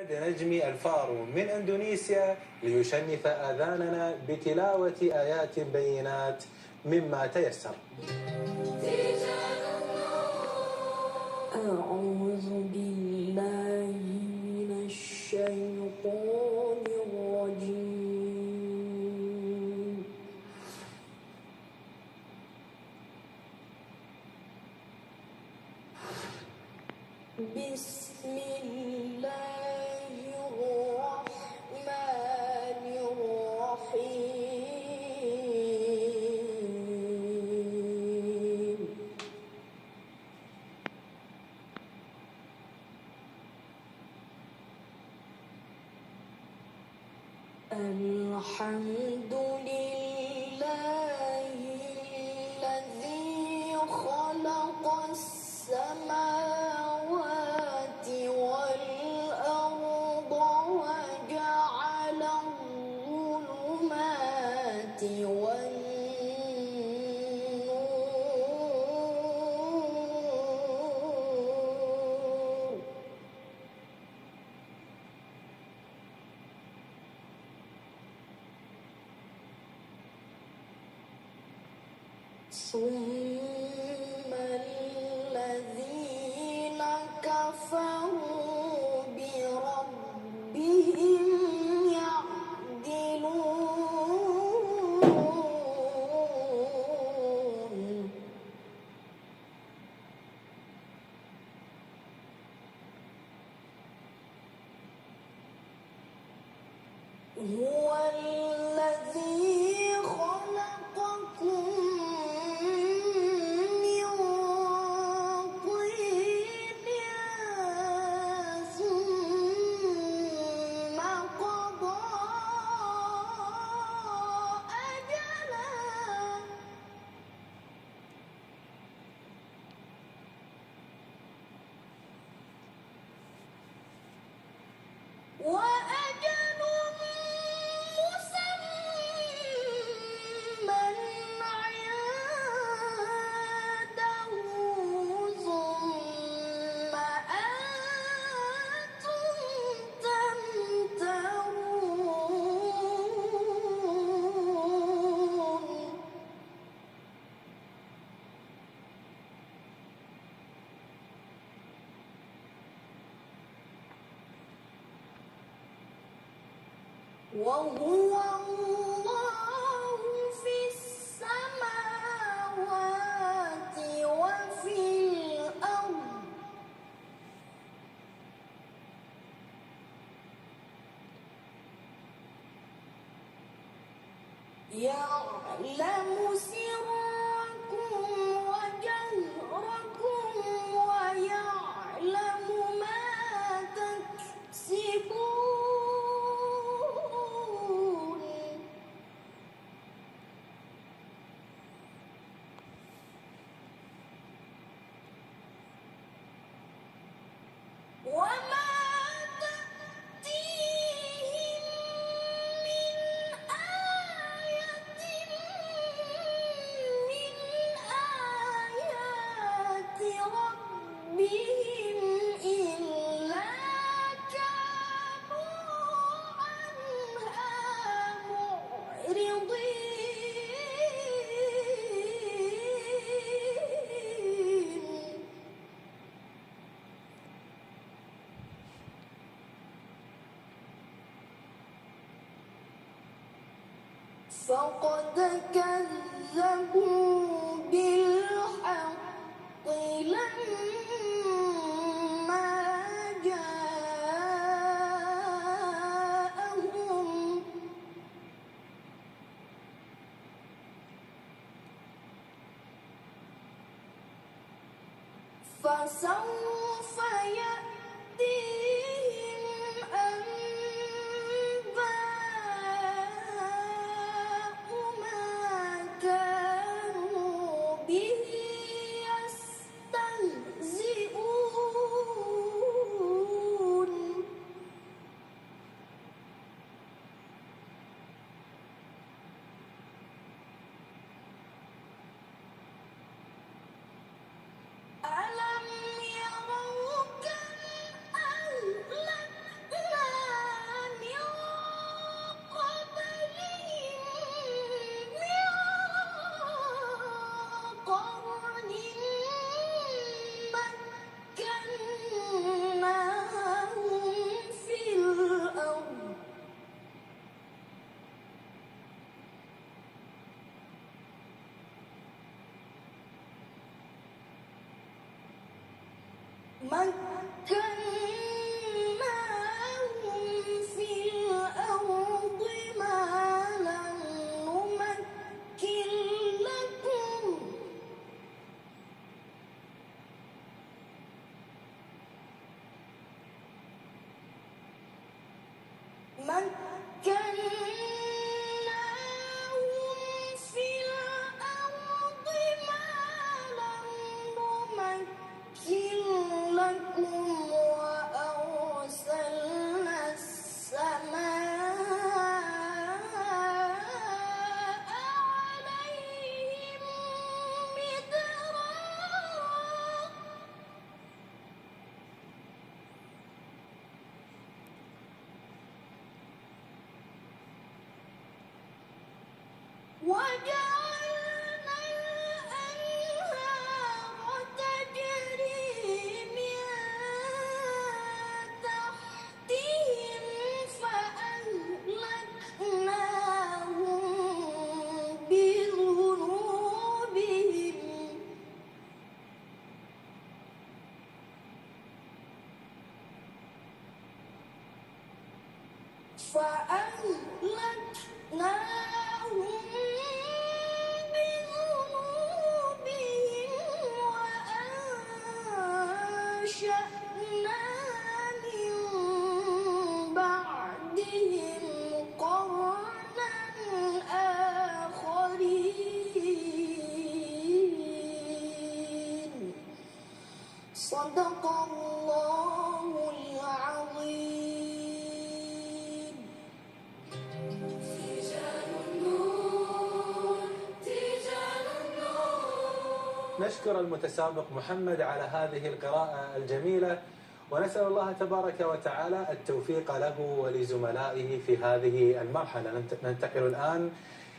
نجمي الفارو من إندونيسيا ليشنف آذاننا بتلاوة آيات بينات مما تيسر. أعوذ بالله من الشيطان الرجيم. بسم الله الرحمن الرحيم. الحمد لله الذي خلق السماوات والأرض وجعل الظلمات والنور ثم الذين كفروا بربهم يعدلون. هو الذي خلقكم من طين ثم قضى أجلا وأجل مسمى عنده ثم أنتم تمترون. وهو الله في السماوات وفي الأرض يعلم سركم وجهركم ويعلم ما تكسبون. وما تأتيهم من آية من آيات ربهم إلا كانوا عنها معرضين. فقد كذبوا بالحق لما جاءهم فسوف يأتيهم أنباء ما كانوا به يستهزئون. ألم يروا كم مكناهم في الأرض ما لم نمكن لكم وأرسلنا السماء عليهم مدرارا وجعلنا الأنهار تجري من تحتهم فأهلكناهم بذنوبهم وأنشأنا من بعدهم قرنا آخرين صدق الله العظيم. نشكر المتسابق محمد على هذه القراءة الجميلة، ونسأل الله تبارك وتعالى التوفيق له ولزملائه في هذه المرحلة. ننتقل الآن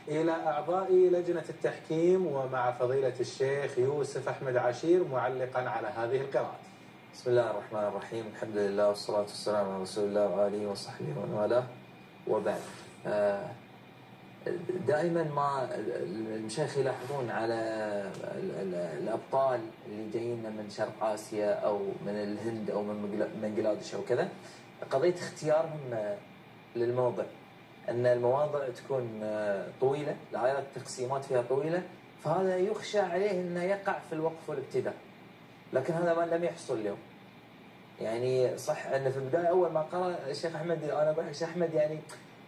إلى أعضاء لجنة التحكيم ومع فضيلة الشيخ يوسف أحمد عشير معلقا على هذه القراءة. بسم الله الرحمن الرحيم، الحمد لله والصلاة والسلام على رسول الله وآله وصحبه ومن والاه، وبعد. دائما ما المشايخ يلاحظون على الأبطال اللي جايين من شرق آسيا أو من الهند أو من بنغلاديش أو كذا، قضية اختيارهم للموضع، أن المواضع تكون طويلة، الآيات التقسيمات فيها طويلة، فهذا يخشى عليه أنه يقع في الوقف والابتداء، لكن هذا ما لم يحصل اليوم. يعني صح أن في البداية أول ما قرأ الشيخ أحمد، أنا أقول الشيخ أحمد يعني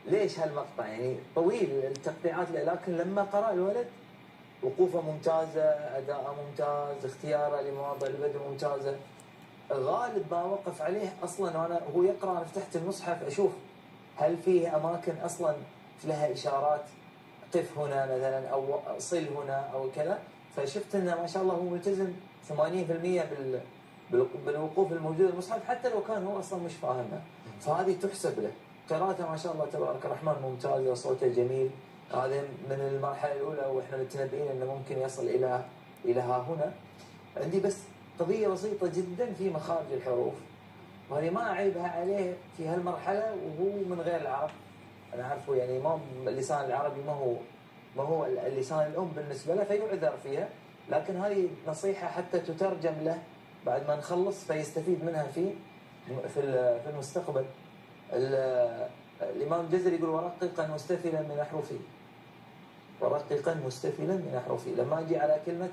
ليش هالمقطع يعني طويل التقطيعات، لكن لما قرأ الولد وقوفه ممتازة، أداءه ممتاز، اختياره لمواضع البدء ممتازة. غالب ما وقف عليه أصلا وأنا هو يقرأ، أنا فتحت المصحف أشوف هل فيه أماكن أصلا لها إشارات، قف هنا مثلا أو صل هنا أو كذا، فشفت أنه ما شاء الله هو ملتزم 80% بالوقوف الموجود المصحف، حتى لو كان هو أصلا مش فاهمها، فهذه تحسب له. قراءته ما شاء الله تبارك الرحمن ممتازة، صوته جميل. هذا من المرحلة الأولى وإحنا متنبئين أنه ممكن يصل إلى ها هنا. عندي بس قضية بسيطة جدا في مخارج الحروف، وهذه ما أعيبها عليه في هالمرحلة وهو من غير العرب. أنا أعرفه يعني ما اللسان العربي ما هو اللسان الأم بالنسبة له، فيعذر فيها، لكن هذه نصيحة حتى تترجم له بعد ما نخلص فيستفيد منها في المستقبل. الإمام الجزري يقول ورققا مستفلا من أحرفه، ورققا مستفلا من أحرفه. لما أجي على كلمة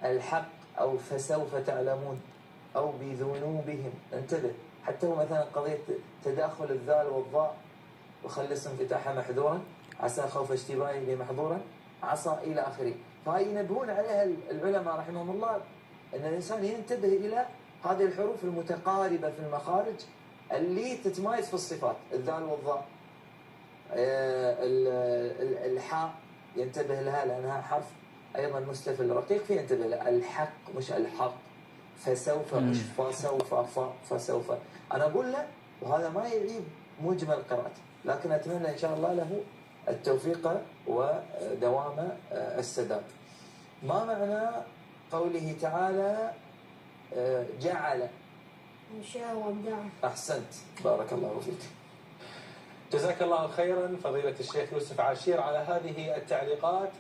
الحق أو فسوف تعلمون أو بذنوبهم، انتبه، حتى هو مثلا قضية تداخل الذال والضاء، وخلص انفتاحها محذورا، عسى خوف اشتباهه بمحظورا، عصى إلى آخره. فهي ينبهون عليها العلماء رحمهم الله، أن الإنسان ينتبه إلى هذه الحروف المتقاربة في المخارج اللي تتمايز في الصفات، الذال والضاء. الحاء ينتبه لها لأنها حرف أيضا مستفل رقيق، فينتبه لها. الحق مش الحق، فسوف مش فسوف، فسوف. أنا أقول له، وهذا ما يعيب مجمل قراءته، لكن أتمنى إن شاء الله له التوفيق ودوام السداد. ما معنى قوله تعالى جعل؟ إن شاء الله. أحسنت، بارك الله فيك. جزاك الله خيرا فضيلة الشيخ يوسف عاشير على هذه التعليقات.